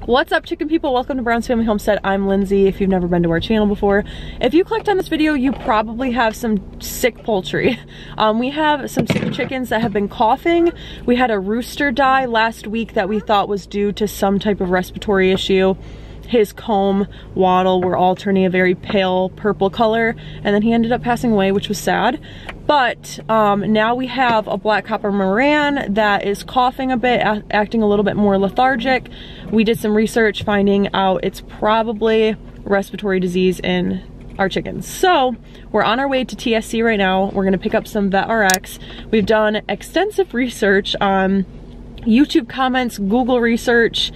What's up, chicken people? Welcome to Brown's Family Homestead. I'm Lindsay, if you've never been to our channel before. If you clicked on this video, you probably have some sick poultry. We have some sick chickens that have been coughing. We had a rooster die last week that we thought was due to some type of respiratory issue. His comb, wattle were all turning a very pale purple color, and then he ended up passing away, which was sad. But now we have a black copper Moran that is coughing a bit, acting a little bit more lethargic. We did some research finding out it's probably respiratory disease in our chickens. So we're on our way to TSC right now. We're gonna pick up some VetRx. We've done extensive research on YouTube comments, Google research,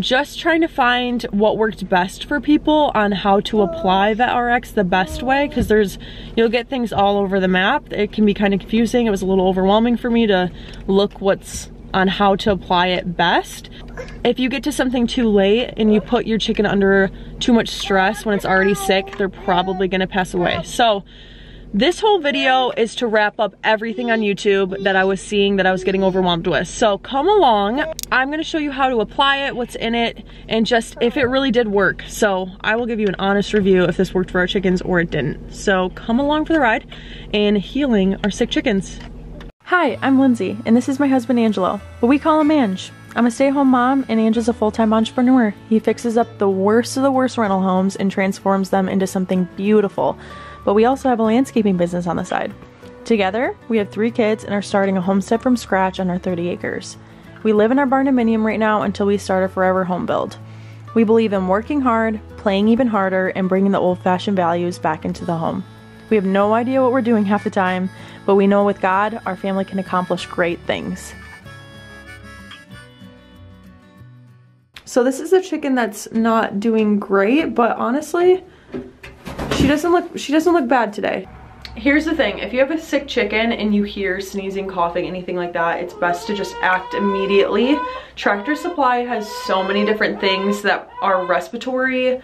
just trying to find what worked best for people on how to apply VetRx the best way, because you'll get things all over the map. It can be kind of confusing. It was a little overwhelming for me to look what's on how to apply it best. If you get to something too late and you put your chicken under too much stress when it's already sick, they're probably gonna pass away. So this whole video is to wrap up everything on YouTube that I was seeing that I was getting overwhelmed with. So come along. I'm gonna show you how to apply it, what's in it, and just if it really did work. So I will give you an honest review if this worked for our chickens or it didn't. So come along for the ride in healing our sick chickens. Hi, I'm Lindsay, and this is my husband Angelo, but we call him Ange. I'm a stay-at-home mom, and Ange is a full-time entrepreneur. He fixes up the worst of the worst rental homes and transforms them into something beautiful. But we also have a landscaping business on the side. Together, we have 3 kids and are starting a homestead from scratch on our 30 acres. We live in our barn-dominium right now until we start a forever home build. We believe in working hard, playing even harder, and bringing the old-fashioned values back into the home. We have no idea what we're doing half the time, but we know with God, our family can accomplish great things. So this is a chicken that's not doing great, but honestly, she doesn't look bad today. Here's the thing, if you have a sick chicken and you hear sneezing, coughing, anything like that, it's best to just act immediately. Tractor Supply has so many different things that are respiratory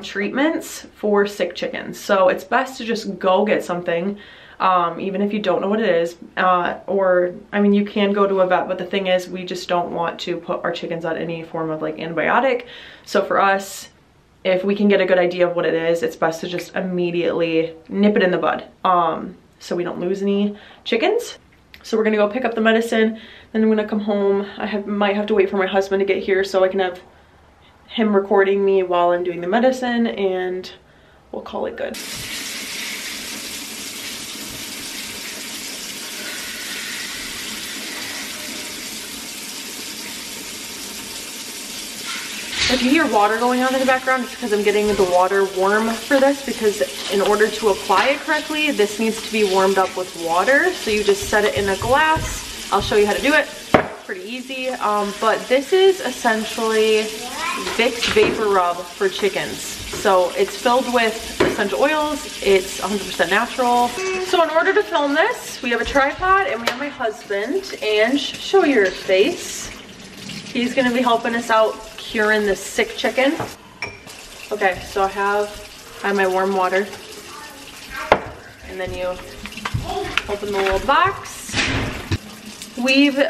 treatments for sick chickens. So it's best to just go get something, even if you don't know what it is. Or, I mean, you can go to a vet, but the thing is, we just don't want to put our chickens on any form of like antibiotic. So for us, if we can get a good idea of what it is, it's best to just immediately nip it in the bud, so we don't lose any chickens. So we're gonna go pick up the medicine, then I'm gonna come home. Might have to wait for my husband to get here so I can have him recording me while I'm doing the medicine, and we'll call it good. If you hear water going on in the background, it's because I'm getting the water warm for this, because in order to apply it correctly, this needs to be warmed up with water. So you just set it in a glass. I'll show you how to do it. Pretty easy. But this is essentially Vicks Vapor Rub for chickens. So it's filled with essential oils. It's 100% natural. So in order to film this, we have a tripod and we have my husband. And show your face. He's gonna be helping us out curing this sick chicken. Okay, so I have my warm water, and then you open the little box. We've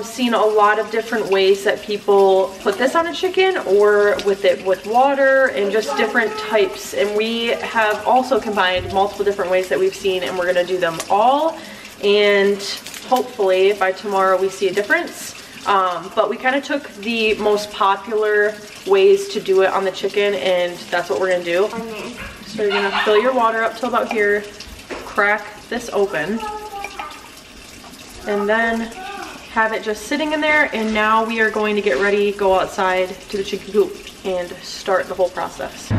seen a lot of different ways that people put this on a chicken, or with water and just different types, and we have also combined multiple different ways that we've seen, and we're gonna do them all, and hopefully by tomorrow we see a difference. But we kind of took the most popular ways to do it on the chicken, and that's what we're gonna do. So you're gonna fill your water up till about here, crack this open, and then have it just sitting in there. And now we are going to get ready, go outside to the chicken coop, and start the whole process.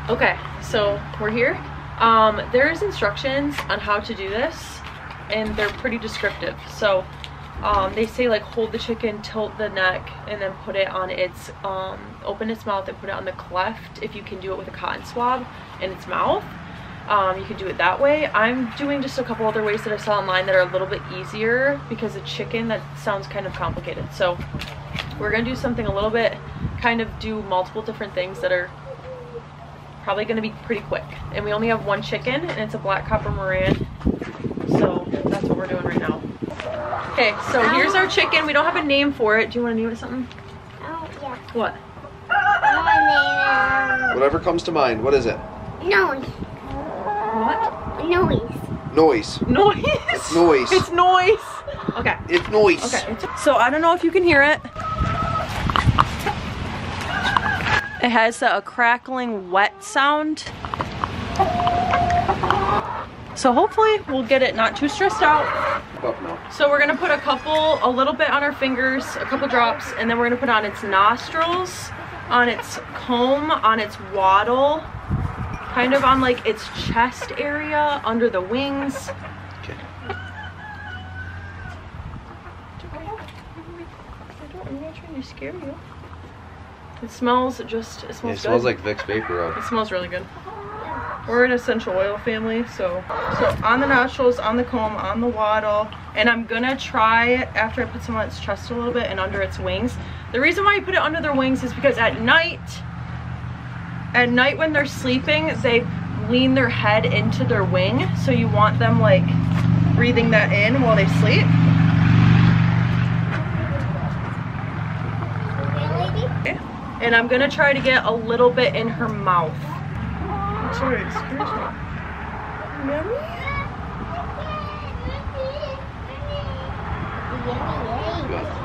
Okay, so we're here. There's instructions on how to do this, and they're pretty descriptive. So they say like hold the chicken, tilt the neck, and then put it on its, open its mouth and put it on the cleft. If you can do it with a cotton swab in its mouth, you can do it that way. I'm doing just a couple other ways that I saw online that are a little bit easier, because a chicken, that sounds kind of complicated. So we're gonna do something a little bit, kind of do multiple different things that are probably going to be pretty quick. And we only have one chicken, and it's a black copper Moran. Okay, so here's our chicken. We don't have a name for it. Do you want to name it something? Oh, yeah. What? I want to name it, Whatever comes to mind. What is it? noise. What? Noise. Noise. Noise. It's noise. It's noise. Okay. It's noise. Okay. So I don't know if you can hear it. It has a crackling wet sound. So hopefully we'll get it not too stressed out. Up now. So we're gonna put a little bit on our fingers, a couple drops, and then we're gonna put on its nostrils, on its comb, on its waddle, kind of on like its chest area, under the wings. Okay. I'm not trying to scare you. It smells It good. smells like Vicks Vapor Rub. It smells really good. We're an essential oil family, so on the nostrils, on the comb, on the waddle, and I'm gonna try after I put some on its chest a little bit and under its wings. The reason why you put it under their wings is because at night when they're sleeping, they lean their head into their wing, so you want them like breathing that in while they sleep. Okay. And I'm gonna try to get a little bit in her mouth. Sorry, excuse me. Yummy?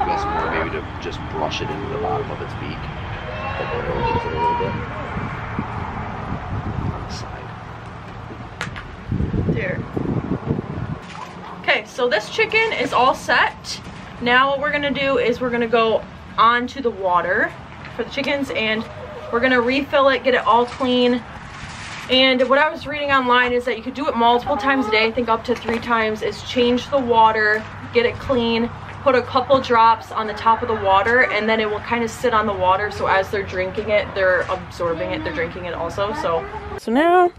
Best maybe to just brush it into the bottom of its beak. It opens it a little bit. On the side. There. Okay, so this chicken is all set. Now what we're gonna do is we're gonna go onto the water for the chickens, and we're gonna refill it, get it all clean. And what I was reading online is that you could do it multiple times a day, I think up to 3 times, is change the water, get it clean, put a couple drops on the top of the water, and then it will kind of sit on the water, so as they're drinking it, they're absorbing it, they're drinking it also. So now,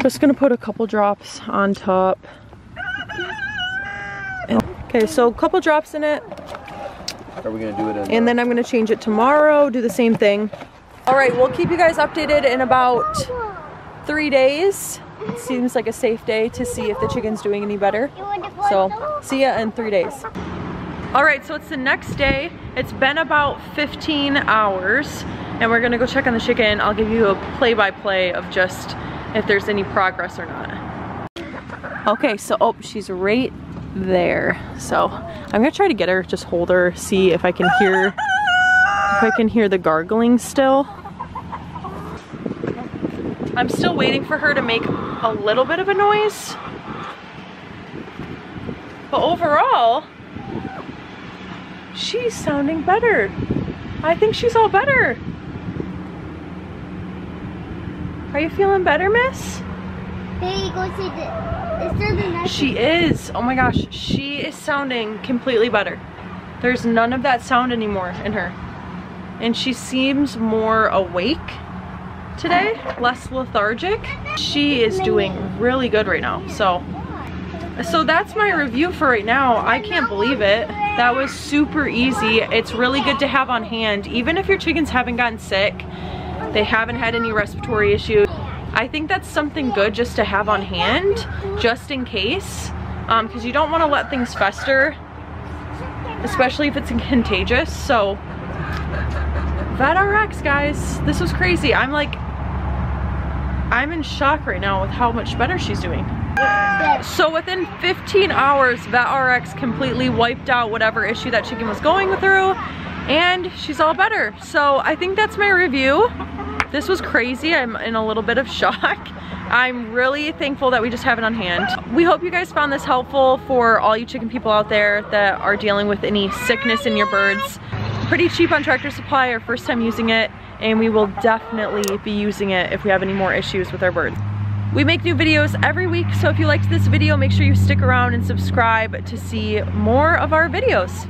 just gonna put a couple drops on top. Okay, so a couple drops in it. Are we gonna do it in and then I'm gonna change it tomorrow, do the same thing. All right, we'll keep you guys updated in about 3 days. It seems like a safe day to see if the chicken's doing any better. So see ya in 3 days. All right, so it's the next day. It's been about 15 hours and we're gonna go check on the chicken. I'll give you a play-by-play of just if there's any progress or not. Okay, so, oh, she's right there. So I'm gonna try to get her, just hold her, see if I can hear the gargling still. I'm still waiting for her to make a little bit of a noise. But overall, she's sounding better. I think she's all better. Are you feeling better, miss? There you go, see the She is. Oh my gosh, she is sounding completely better. There's none of that sound anymore in her. And she seems more awake today, less lethargic. She is doing really good right now. So that's my review for right now. I can't believe it. That was super easy. It's really good to have on hand. Even if your chickens haven't gotten sick, they haven't had any respiratory issues, I think that's something good just to have on hand, just in case, because you don't want to let things fester, especially if it's contagious. So VetRx, guys, this was crazy. I'm in shock right now with how much better she's doing. So within 15 hours, VetRx completely wiped out whatever issue that chicken was going through, and she's all better. So I think that's my review. This was crazy. I'm in a little bit of shock. I'm really thankful that we just have it on hand. We hope you guys found this helpful for all you chicken people out there that are dealing with any sickness in your birds. Pretty cheap on Tractor Supply, our first time using it, and we will definitely be using it if we have any more issues with our birds. We make new videos every week, so if you liked this video, make sure you stick around and subscribe to see more of our videos.